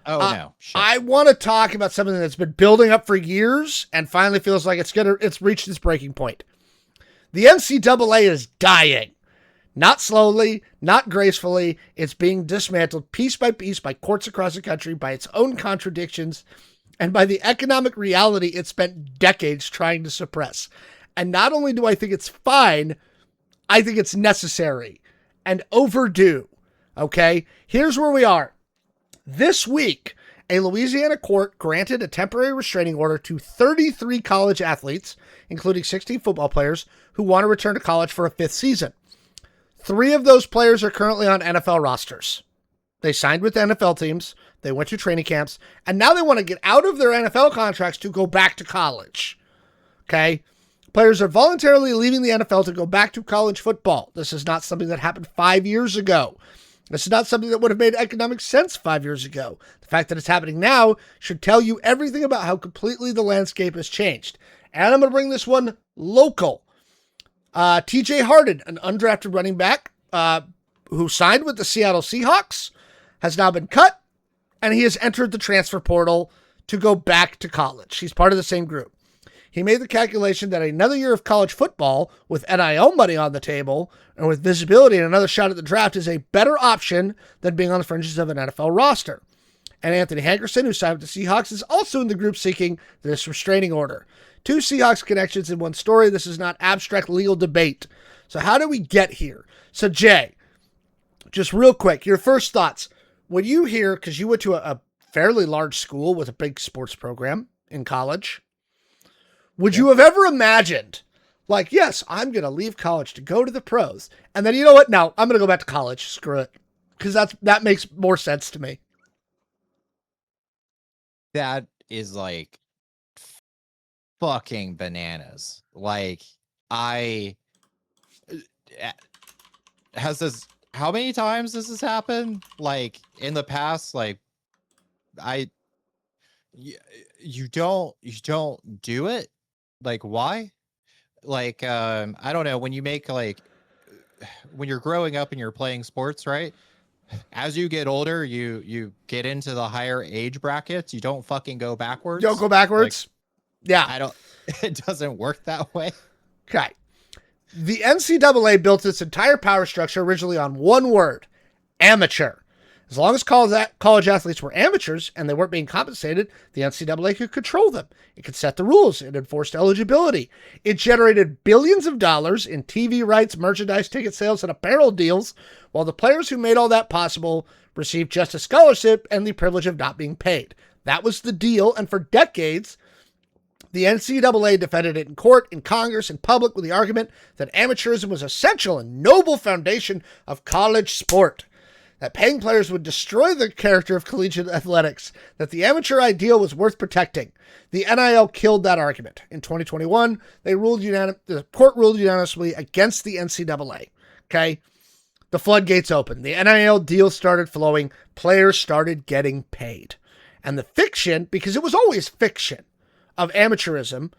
Oh no, shit. I want to talk about something that's been building up for years and finally feels like it's reached its breaking point. The NCAA is dying. Not slowly, not gracefully. It's being dismantled piece by piece by courts across the country, by its own contradictions, and by the economic reality it spent decades trying to suppress. And not only do I think it's fine, I think it's necessary and overdue. Okay? Here's where we are. This week, a Louisiana court granted a temporary restraining order to 33 college athletes, including 16 football players, who want to return to college for a fifth season. 3 of those players are currently on NFL rosters. They signed with NFL teams, they went to training camps, and now they want to get out of their NFL contracts to go back to college. Okay? Players are voluntarily leaving the NFL to go back to college football. This is not something that happened 5 years ago. This is not something that would have made economic sense 5 years ago. The fact that it's happening now should tell you everything about how completely the landscape has changed. And I'm going to bring this one local. TJ Harden, an undrafted running back who signed with the Seattle Seahawks, has now been cut, and he has entered the transfer portal to go back to college. He's part of the same group. He made the calculation that another year of college football with NIL money on the table and with visibility and another shot at the draft is a better option than being on the fringes of an NFL roster. And Anthony Hankerson, who signed with the Seahawks, is also in the group seeking this restraining order. 2 Seahawks connections in one story. This is not abstract legal debate. So how do we get here? So Jay, just real quick, your first thoughts. When you hear, because you went to a fairly large school with a big sports program in college, would you have ever imagined, like, yes, I'm going to leave college to go to the pros, and then you know what? No, I'm going to go back to college. Screw it. Because that makes more sense to me. That is like fucking bananas. Like, how many times has this happened? Like, in the past, like, you don't do it. Like, why? Like, I don't know. When you make, like, when you're growing up and you're playing sports, right? As you get older, you get into the higher age brackets. You don't fucking go backwards. Don't go backwards? Like, yeah. It doesn't work that way. Okay. The NCAA built its entire power structure originally on one word: amateur. As long as college athletes were amateurs and they weren't being compensated, the NCAA could control them. It could set the rules. It enforced eligibility. It generated billions of dollars in TV rights, merchandise, ticket sales, and apparel deals, while the players who made all that possible received just a scholarship and the privilege of not being paid. That was the deal, and for decades, the NCAA defended it in court, in Congress, in public with the argument that amateurism was essential and noble foundation of college sport, that paying players would destroy the character of collegiate athletics, that the amateur ideal was worth protecting. The NIL killed that argument. In 2021, the court ruled unanimously against the NCAA. Okay? The floodgates opened. The NIL deal started flowing. Players started getting paid. And the fiction, because it was always fiction, of amateurism,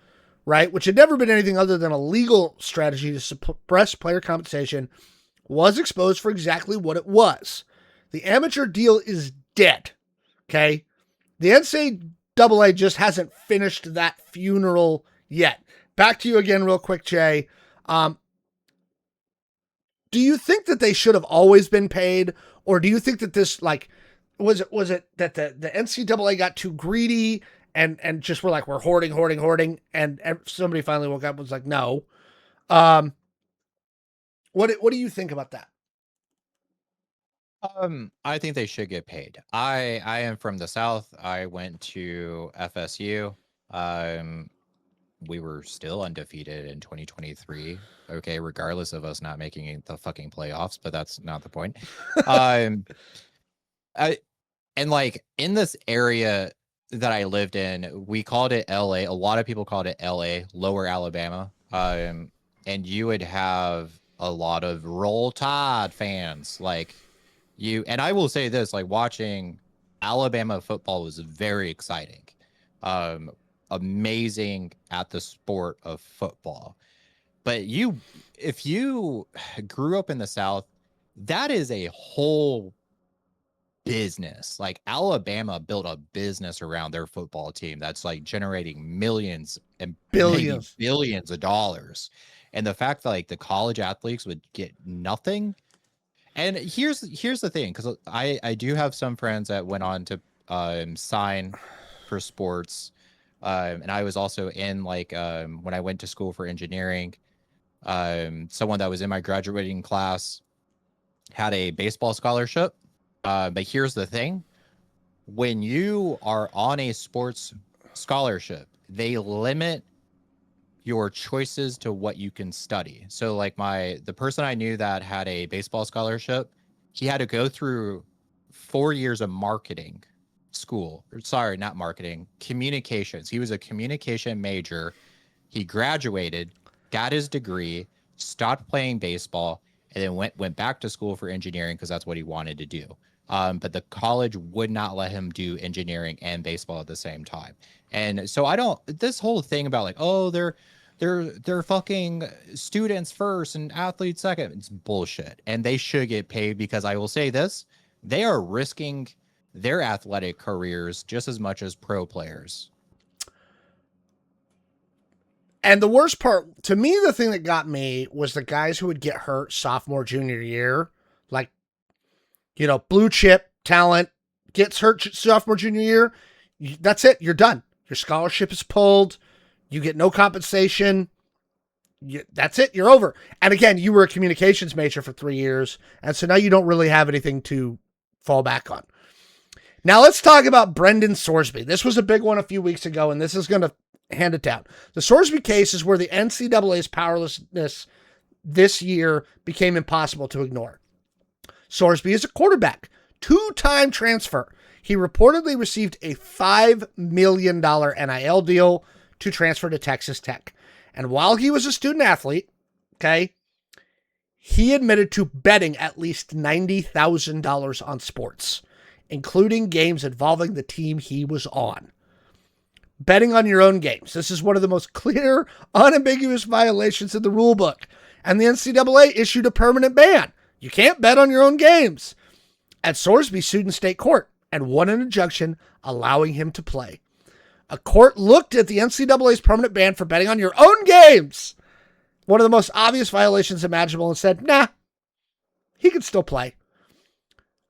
right, which had never been anything other than a legal strategy to suppress player compensation, was exposed for exactly what it was. The amateur deal is dead. Okay? The NCAA just hasn't finished that funeral yet. Back to you again real quick, Jay. Do you think that they should have always been paid? Or do you think that this, like, was it that the NCAA got too greedy and just were like, we're hoarding, and somebody finally woke up and was like, no. What do you think about that? I think they should get paid. I am from the South. I went to FSU. We were still undefeated in 2023. Okay, regardless of us not making the fucking playoffs, but that's not the point. And like in this area that I lived in, we called it LA. A lot of people called it LA, Lower Alabama. And you would have a lot of Roll Tide fans. Like and I will say this, like watching Alabama football was very exciting. Amazing at the sport of football. But if you grew up in the South, that is a whole business. Like Alabama built a business around their football team that's like generating millions and maybe billions of dollars. And the fact that like the college athletes would get nothing. And here's the thing, because I do have some friends that went on to sign for sports. And I was also in like when I went to school for engineering, someone that was in my graduating class had a baseball scholarship. But here's the thing. When you are on a sports scholarship, they limit your choices to what you can study. So like the person I knew that had a baseball scholarship, he had to go through 4 years of marketing school. Sorry, not marketing, communications. He was a communication major. He graduated, got his degree, stopped playing baseball, and then went back to school for engineering because that's what he wanted to do. But the college would not let him do engineering and baseball at the same time. And so this whole thing about like, oh, they're fucking students first and athletes second. It's bullshit. And they should get paid, because I will say this, they are risking their athletic careers just as much as pro players. And the worst part, to me, the thing that got me was the guys who would get hurt sophomore, junior year. Like, blue chip talent gets hurt sophomore, junior year. That's it. You're done. Your scholarship is pulled. You get no compensation. That's it. You're over. And again, you were a communications major for 3 years. And so now you don't really have anything to fall back on. Now let's talk about Brendan Sorsby. This was a big one a few weeks ago, and this is going to hand it down. The Sorsby case is where the NCAA's powerlessness this year became impossible to ignore. Sorsby is a quarterback, 2-time transfer. He reportedly received a $5 million NIL deal to transfer to Texas Tech. And while he was a student athlete, he admitted to betting at least $90,000 on sports, including games involving the team he was on. Betting on your own games. This is one of the most clear, unambiguous violations in the rule book. And the NCAA issued a permanent ban. You can't bet on your own games. And Sorsby sued in state court and won an injunction allowing him to play. A court looked at the NCAA's permanent ban for betting on your own games, one of the most obvious violations imaginable, and said, nah, he can still play.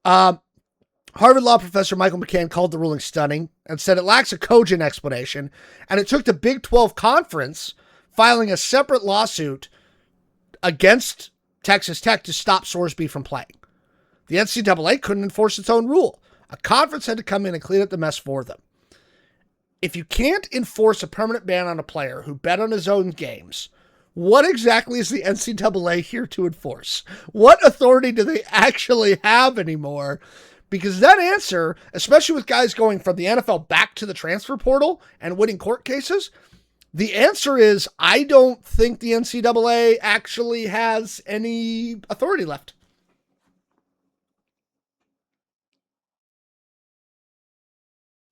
Harvard Law professor Michael McCann called the ruling stunning and said it lacks a cogent explanation, and it took the Big 12 Conference filing a separate lawsuit against Texas Tech to stop Sorsby from playing. The NCAA couldn't enforce its own rule. A conference had to come in and clean up the mess for them. If you can't enforce a permanent ban on a player who bet on his own games, what exactly is the NCAA here to enforce? What authority do they actually have anymore? Because that answer, especially with guys going from the NFL back to the transfer portal and winning court cases, the answer is I don't think the NCAA actually has any authority left.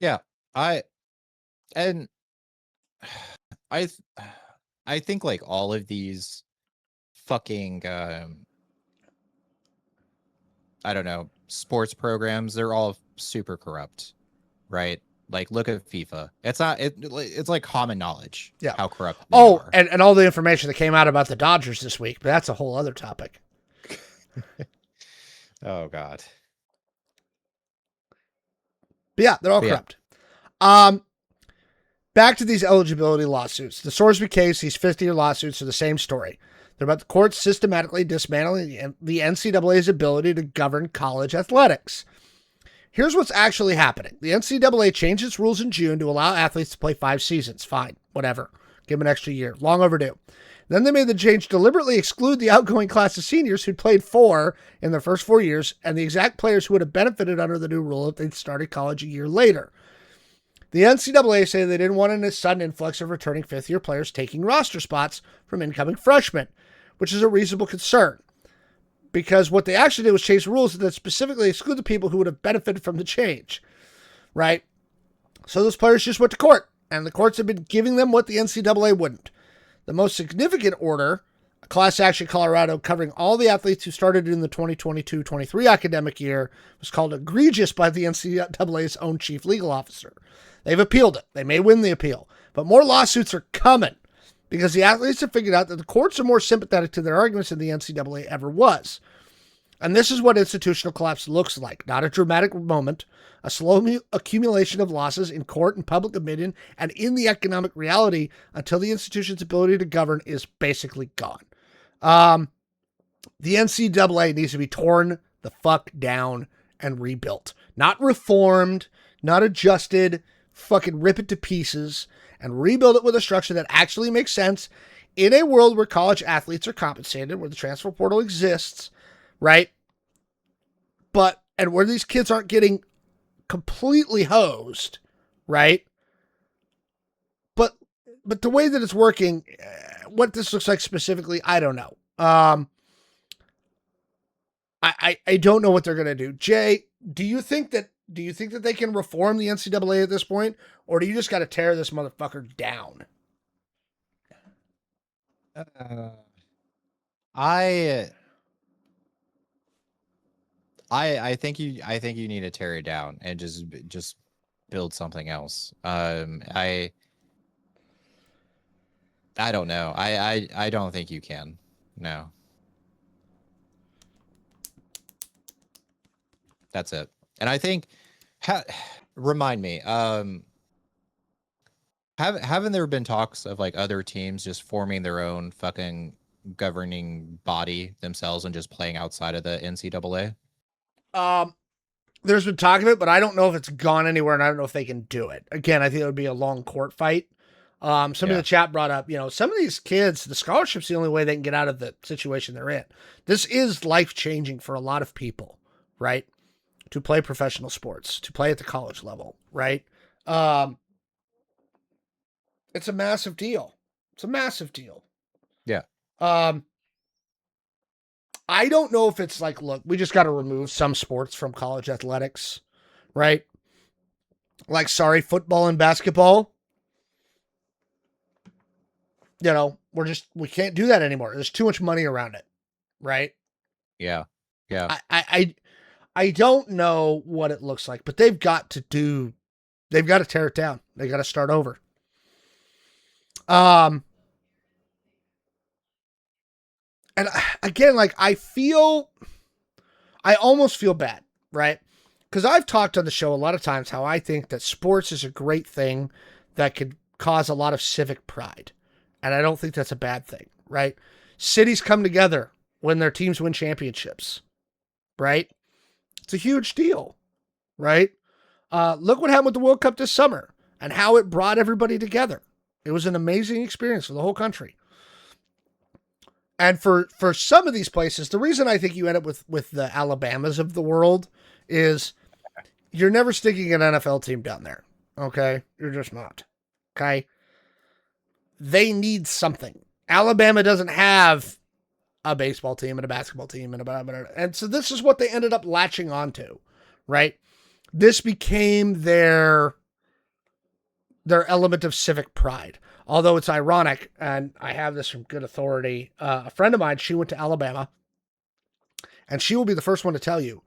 Yeah, I think like all of these fucking I don't know, sports programs, they're all super corrupt, right? Like look at FIFA. It's like common knowledge how corrupt they are. And all the information that came out about the Dodgers this week, but that's a whole other topic. Oh God. But yeah, they're all corrupt. Back to these eligibility lawsuits. The Sorsby case, these 50-year lawsuits are the same story. They're about the courts systematically dismantling the NCAA's ability to govern college athletics. Here's what's actually happening. The NCAA changed its rules in June to allow athletes to play 5 seasons. Fine, whatever. Give them an extra year. Long overdue. Then they made the change to deliberately exclude the outgoing class of seniors who'd played 4 in their first 4 years and the exact players who would have benefited under the new rule if they'd started college a year later. The NCAA say they didn't want a sudden influx of returning fifth-year players taking roster spots from incoming freshmen, which is a reasonable concern. Because what they actually did was change the rules that specifically exclude the people who would have benefited from the change, right? So those players just went to court, and the courts have been giving them what the NCAA wouldn't. The most significant order A class action Colorado covering all the athletes who started in the 2022-23 academic year was called egregious by the NCAA's own chief legal officer. They've appealed it. They may win the appeal, but more lawsuits are coming because the athletes have figured out that the courts are more sympathetic to their arguments than the NCAA ever was. And this is what institutional collapse looks like. Not a dramatic moment, a slow accumulation of losses in court and public opinion and in the economic reality until the institution's ability to govern is basically gone. The NCAA needs to be torn the fuck down and rebuilt. Not reformed, not adjusted, fucking rip it to pieces and rebuild it with a structure that actually makes sense in a world where college athletes are compensated, where the transfer portal exists, right? And where these kids aren't getting completely hosed, right? But the way that it's working, what this looks like specifically, I don't know. I don't know what they're gonna do. Jay, do you think that they can reform the NCAA at this point, or do you just got to tear this motherfucker down? I think you need to tear it down and just build something else. I don't know. I don't think you can. No. That's it. And I think remind me, haven't there been talks of like other teams just forming their own fucking governing body themselves and just playing outside of the NCAA? There's been talk of it, but I don't know if it's gone anywhere, and I don't know if they can do it. Again, I think it would be a long court fight. Somebody in the chat brought up, some of these kids, the scholarship's the only way they can get out of the situation they're in. This is life-changing for a lot of people, right? To play professional sports, to play at the college level, right? It's a massive deal. It's a massive deal. Yeah. I don't know if it's like, look, we just got to remove some sports from college athletics, right? Like, sorry, football and basketball. We can't do that anymore. There's too much money around it, right? Yeah. Yeah. I don't know what it looks like, but they've got to tear it down. They got to start over. And again, like I almost feel bad, right? Because I've talked on the show a lot of times how I think that sports is a great thing that could cause a lot of civic pride. And I don't think that's a bad thing, right? Cities come together when their teams win championships, right? It's a huge deal, right? Look what happened with the World Cup this summer and how it brought everybody together. It was an amazing experience for the whole country. And for some of these places, the reason I think you end up with the Alabamas of the world is you're never sticking an NFL team down there. Okay? You're just not. Okay? They need something. Alabama doesn't have a baseball team and a basketball team and so this is what they ended up latching onto, right? This became their element of civic pride. Although it's ironic, and I have this from good authority, a friend of mine, she went to Alabama, and she will be the first one to tell you,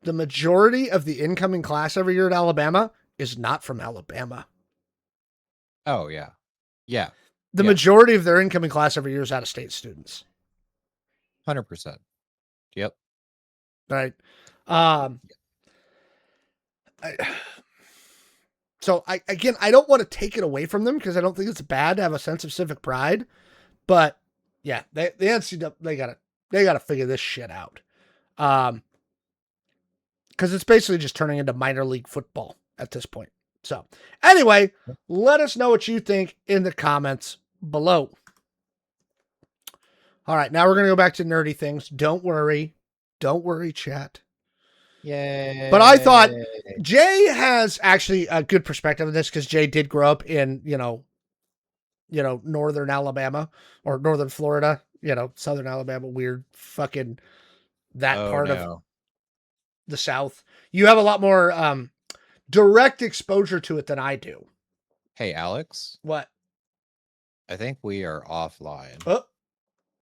the majority of the incoming class every year at Alabama is not from Alabama. Oh, yeah. Yeah. The majority of their incoming class every year is out-of-state students. 100%. Yep. Right. So I don't want to take it away from them because I don't think it's bad to have a sense of civic pride, but yeah, the NCAA, they gotta figure this shit out. Because it's basically just turning into minor league football at this point. So anyway, let us know what you think in the comments below. All right, now we're going to go back to nerdy things. Don't worry, chat. Yay. But I thought Jay has actually a good perspective of this because Jay did grow up in, northern Alabama or northern Florida, southern Alabama, weird fucking part of the South. You have a lot more direct exposure to it than I do. Hey, Alex. What? I think we are offline. Oh,